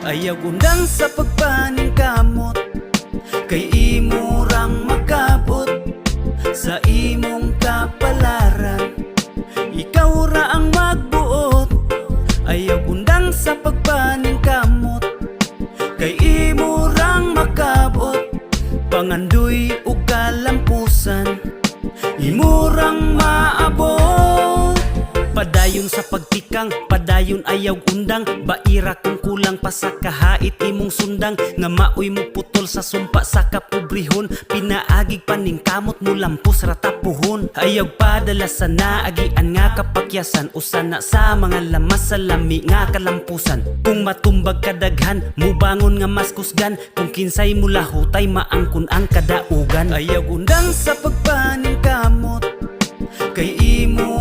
Ayaw undang sa pagpaning kamot, kay imo rang makabot sa imong kapalaran. Ikaw ra ang magbuot. Ayaw undang sa pagpaning kamot, kay imo rang makabot pangandoy ug kalampusan. Imo rang maabot. Padayon sa pagtikang, padayon ayaw undang. Baira kung kulang pa sa kahait imong sundang. Nga maoy mo putol sa sumpa sa kapobrehon. Pinaagig paning kamot mo lampos ratapuhon. Ayaw padala sa naagian nga kapakyasan. Usan na sa mga lamas sa lami nga kalampusan. Kung matumbag kadaghan, mubangon nga mas kusgan. Kung kinsay mula hutay, maangkon ang kadaugan. Ayaw undang sa pagpaning kamot, kay imo